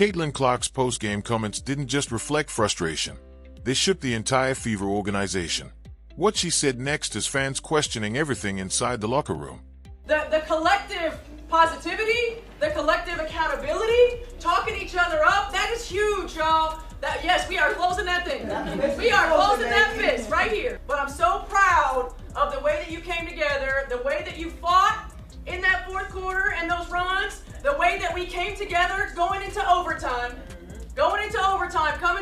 Caitlin Clark's post-game comments didn't just reflect frustration. They shook the entire Fever organization. What she said next has fans questioning everything inside the locker room. The collective positivity, the collective accountability, talking each other up, that is huge, y'all. Yes, we are closing that thing. We are closing that fist right here. But I'm so proud of the way that you came together, the way that you fought in that fourth quarter and those runs, the way that we came together going into overtime, coming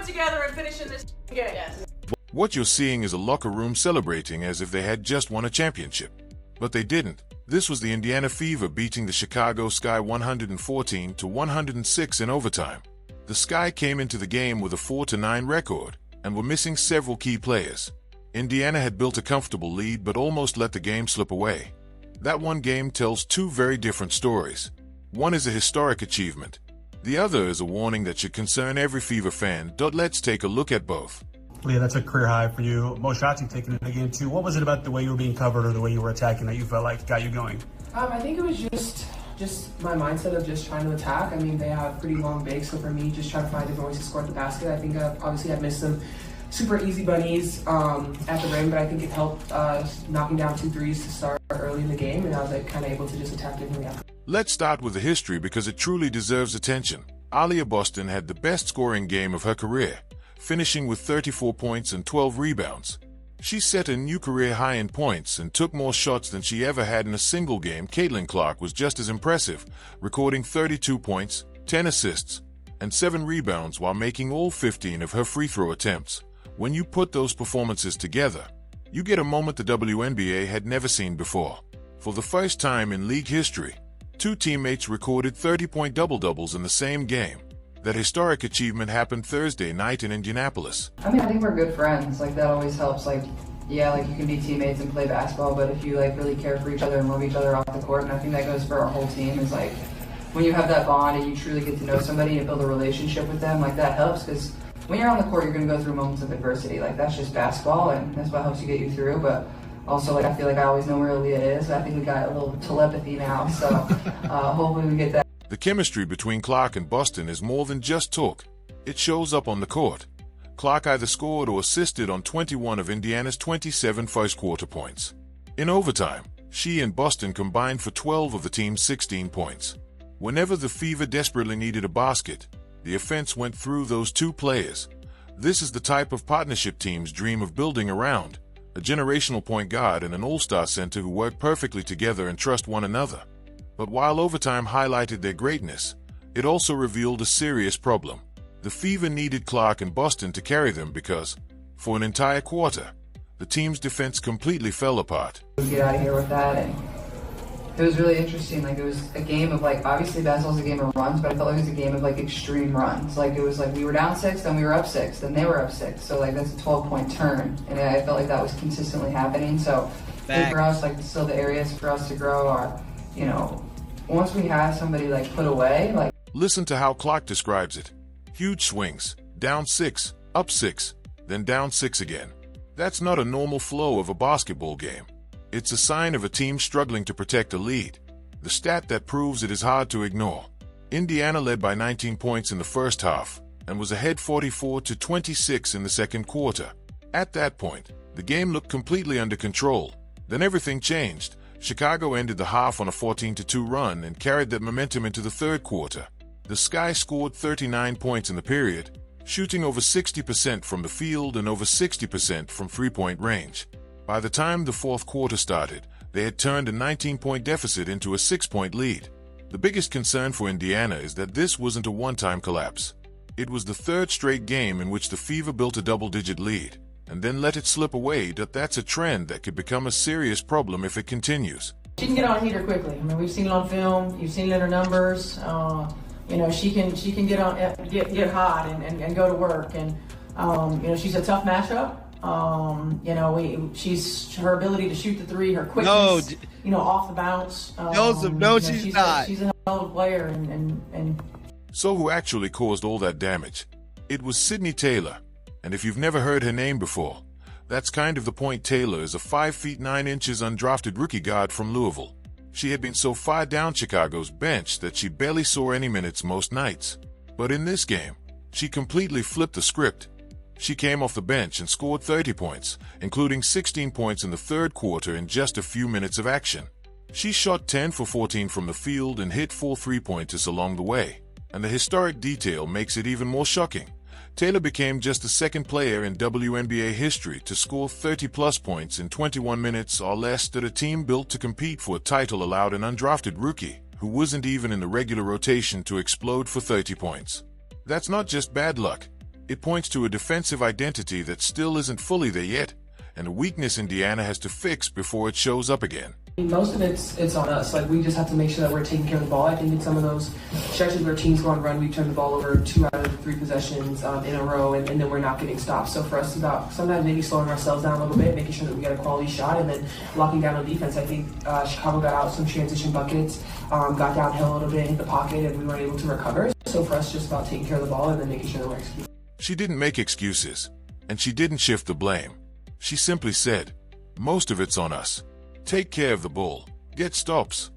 together and finishing this game. Yes. What you're seeing is a locker room celebrating as if they had just won a championship. But they didn't. This was the Indiana Fever beating the Chicago Sky 114-106 in overtime. The Sky came into the game with a 4-9 record and were missing several key players. Indiana had built a comfortable lead but almost let the game slip away. That one game tells two very different stories. One is a historic achievement. The other is a warning that should concern every Fever fan. Let's take a look at both. Leah, that's a career high for you. Most shots you've taken in the game too. What was it about the way you were being covered or the way you were attacking that you felt like got you going? I think it was just my mindset of just trying to attack. I mean, they have pretty long bigs, so for me, just trying to find different ways to score at the basket. I think obviously I missed some super easy bunnies at the rim, but I think it helped knocking down 2 threes to start early in the game, and I was kind of able to just attack differently after. Let's start with the history because it truly deserves attention. Aliyah Boston had the best scoring game of her career, finishing with 34 points and 12 rebounds. She set a new career high in points and took more shots than she ever had in a single game. Caitlin Clark was just as impressive, recording 32 points, 10 assists, and 7 rebounds while making all 15 of her free throw attempts. When you put those performances together, you get a moment the WNBA had never seen before. For the first time in league history, 2 teammates recorded 30-point double-doubles in the same game. That historic achievement happened Thursday night in Indianapolis. I mean, I think we're good friends. That always helps. You can be teammates and play basketball, but if you really care for each other and love each other off the court, and I think that goes for our whole team, is when you have that bond and you truly get to know somebody and build a relationship with them, that helps, because when you're on the court, you're going to go through moments of adversity. That's just basketball, and that's what helps you get you through. But also, I feel like I always know where Aaliyah is. I think we got a little telepathy now, so hopefully we get that. The chemistry between Clark and Boston is more than just talk. It shows up on the court. Clark either scored or assisted on 21 of Indiana's 27 first-quarter points. In overtime, she and Boston combined for 12 of the team's 16 points. Whenever the Fever desperately needed a basket, the offense went through those 2 players. This is the type of partnership teams dream of building around, a generational point guard and an all-star center who work perfectly together and trust one another. But while overtime highlighted their greatness, it also revealed a serious problem. The Fever needed Clark and Boston to carry them because, for an entire quarter, the team's defense completely fell apart. Get out of here with that, and it was really interesting. It was a game of obviously basketball's a game of runs, but I felt like it was a game of extreme runs. It was we were down 6, then we were up 6, then they were up 6. So that's a 12-point turn, and I felt like that was consistently happening. So I think for us, still the areas for us to grow are, once we have somebody put away, Listen to how Clark describes it. Huge swings, down 6, up 6, then down 6 again. That's not a normal flow of a basketball game. It's a sign of a team struggling to protect a lead. The stat that proves it is hard to ignore. Indiana led by 19 points in the first half and was ahead 44-26 in the second quarter. At that point, the game looked completely under control. Then everything changed. Chicago ended the half on a 14-2 run and carried that momentum into the third quarter. The Sky scored 39 points in the period, shooting over 60% from the field and over 60% from three-point range. By the time the fourth quarter started, they had turned a 19-point deficit into a 6-point lead. The biggest concern for Indiana is that this wasn't a one-time collapse. It was the 3rd straight game in which the Fever built a double-digit lead and then let it slip away. That's a trend that could become a serious problem if it continues. She can get on a heater quickly. I mean, we've seen it on film. You've seen it in her numbers. She can get hot and go to work. And she's a tough matchup. She's her ability to shoot the 3, her quickness. Off the bounce. She's not. She's a hell of a player. And So who actually caused all that damage? It was Sydney Taylor. And if you've never heard her name before, that's kind of the point. Taylor is a 5 feet 9 inches undrafted rookie guard from Louisville. She had been so far down Chicago's bench that she barely saw any minutes most nights. But in this game, she completely flipped the script. She came off the bench and scored 30 points, including 16 points in the third quarter in just a few minutes of action. She shot 10 for 14 from the field and hit 4 3-pointers along the way. And the historic detail makes it even more shocking. Taylor became just the second player in WNBA history to score 30-plus points in 21 minutes or less that a team built to compete for a title allowed an undrafted rookie, who wasn't even in the regular rotation, to explode for 30 points. That's not just bad luck. It points to a defensive identity that still isn't fully there yet, and a weakness Indiana has to fix before it shows up again. Most of it's on us. Like, we just have to make sure that we're taking care of the ball. I think in some of those stretches where teams go on run, we turn the ball over 2 out of the 3 possessions in a row, and then we're not getting stopped. So for us, it's about sometimes maybe slowing ourselves down a little bit, making sure that we get a quality shot, and then locking down on defense. I think Chicago got out some transition buckets, got downhill a little bit, hit the pocket, and we weren't able to recover. So for us, it's just about taking care of the ball and then making sure that we're executing. She didn't make excuses, and she didn't shift the blame. She simply said, "Most of it's on us. Take care of the ball. Get stops."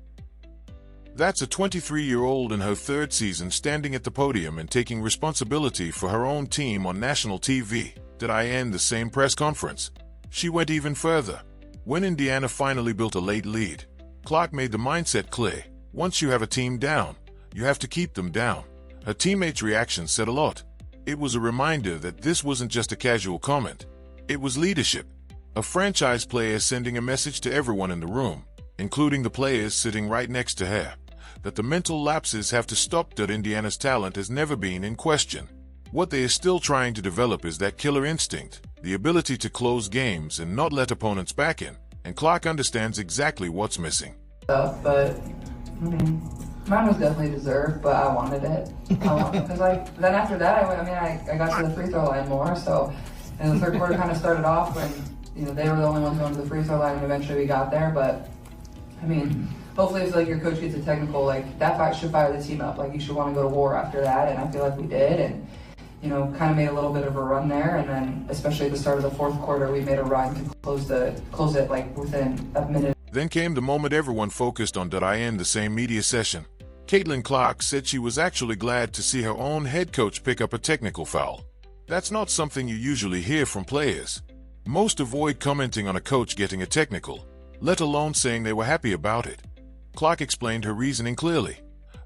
That's a 23-year-old in her 3rd season standing at the podium and taking responsibility for her own team on national TV. Did I end the same press conference? She went even further. When Indiana finally built a late lead, Clark made the mindset clear. Once you have a team down, you have to keep them down. Her teammates' reaction said a lot. It was a reminder that this wasn't just a casual comment. It was leadership. A franchise player sending a message to everyone in the room, including the players sitting right next to her, that the mental lapses have to stop. That Indiana's talent has never been in question. What they are still trying to develop is that killer instinct, the ability to close games and not let opponents back in. And Clark understands exactly what's missing. But mine was definitely deserved, but I wanted it. Because then after that, I got to the free throw line more. So, and the third quarter kind of started off when they were the only ones going to the free throw line, and eventually we got there. But hopefully, if your coach gets a technical, that should fire the team up. You should want to go to war after that, and I feel like we did, and kind of made a little bit of a run there. And then, especially at the start of the fourth quarter, we made a run to close it within a minute. Then came the moment everyone focused on. Did I end the same media session? Caitlin Clark said she was actually glad to see her own head coach pick up a technical foul. That's not something you usually hear from players. Most avoid commenting on a coach getting a technical, let alone saying they were happy about it. Clark explained her reasoning clearly.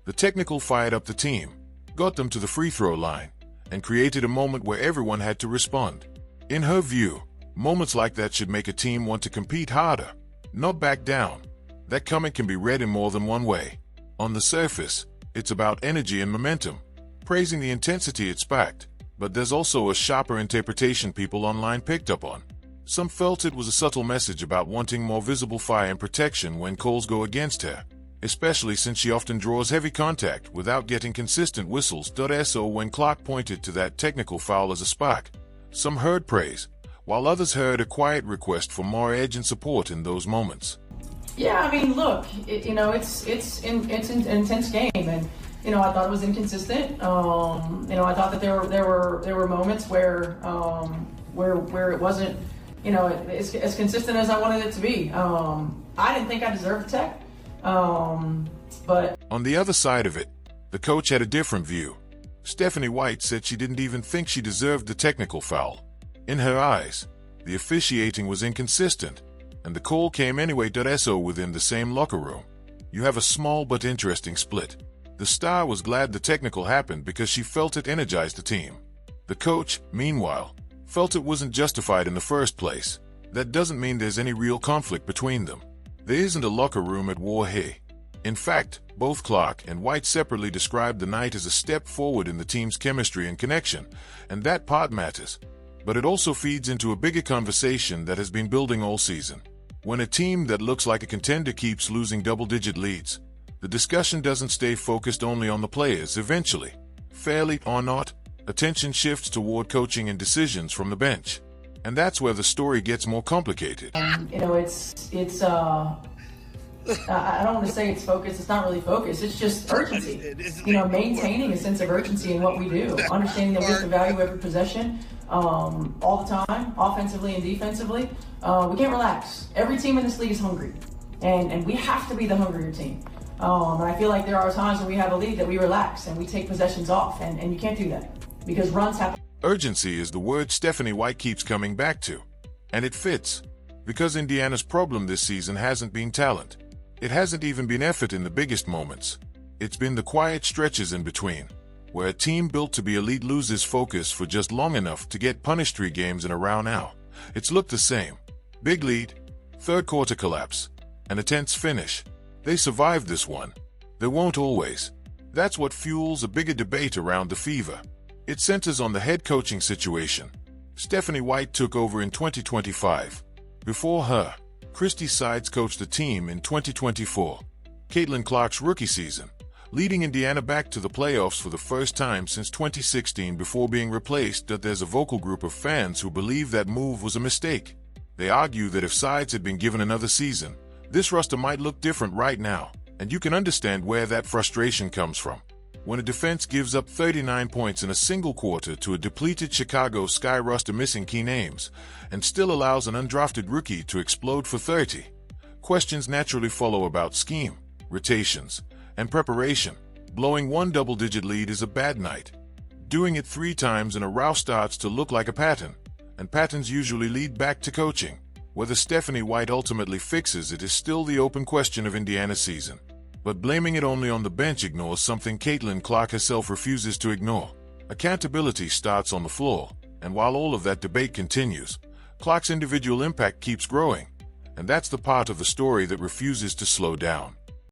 The technical fired up the team, got them to the free throw line, and created a moment where everyone had to respond. In her view, moments like that should make a team want to compete harder, not back down. That comment can be read in more than one way. On the surface, it's about energy and momentum, praising the intensity it sparked. But there's also a sharper interpretation people online picked up on. Some felt it was a subtle message about wanting more visible fire and protection when calls go against her, especially since she often draws heavy contact without getting consistent whistles. So when Clark pointed to that technical foul as a spark, some heard praise, while others heard a quiet request for more edge and support in those moments. Yeah, look, it's an intense game, and I thought it was inconsistent. I thought that there were moments where it wasn't, as consistent as I wanted it to be. I didn't think I deserved the tech, but on the other side of it, the coach had a different view. Stephanie White said she didn't even think she deserved the technical foul. In her eyes, the officiating was inconsistent, and the call came anyway. So within the same locker room, you have a small but interesting split. The star was glad the technical happened because she felt it energized the team. The coach, meanwhile, felt it wasn't justified in the first place. That doesn't mean there's any real conflict between them. There isn't a locker room at war here. In fact, both Clark and White separately described the night as a step forward in the team's chemistry and connection, and that part matters. But it also feeds into a bigger conversation that has been building all season. When a team that looks like a contender keeps losing double-digit leads, the discussion doesn't stay focused only on the players. Eventually, fairly or not, attention shifts toward coaching and decisions from the bench. And that's where the story gets more complicated. I don't want to say it's focused. It's not really focused. It's just urgency. Maintaining a sense of urgency in what we do. Understanding that we have to value every possession all the time, offensively and defensively. We can't relax. Every team in this league is hungry. And we have to be the hungrier team. And I feel like there are times when we have a lead that we relax and we take possessions off, and you can't do that because runs happen. Urgency is the word Stephanie White keeps coming back to, and it fits, because Indiana's problem this season hasn't been talent. It hasn't even been effort in the biggest moments. It's been the quiet stretches in between, where a team built to be elite loses focus for just long enough to get punished 3 games in a row now. It's looked the same. Big lead, third quarter collapse, and a tense finish. They survived this one. They won't always. That's what fuels a bigger debate around the Fever. It centers on the head coaching situation. Stephanie White took over in 2025. Before her, Christy Sides coached the team in 2024, Caitlin Clark's rookie season, leading Indiana back to the playoffs for the first time since 2016 before being replaced. That there's a vocal group of fans who believe that move was a mistake. They argue that if Sides had been given another season, this roster might look different right now, and you can understand where that frustration comes from. When a defense gives up 39 points in a single quarter to a depleted Chicago Sky roster missing key names, and still allows an undrafted rookie to explode for 30, questions naturally follow about scheme, rotations, and preparation. Blowing one double-digit lead is a bad night. Doing it 3 times in a row starts to look like a pattern, and patterns usually lead back to coaching. Whether Stephanie White ultimately fixes it is still the open question of Indiana's season. But blaming it only on the bench ignores something Caitlin Clark herself refuses to ignore. Accountability starts on the floor, and while all of that debate continues, Clark's individual impact keeps growing. And that's the part of the story that refuses to slow down.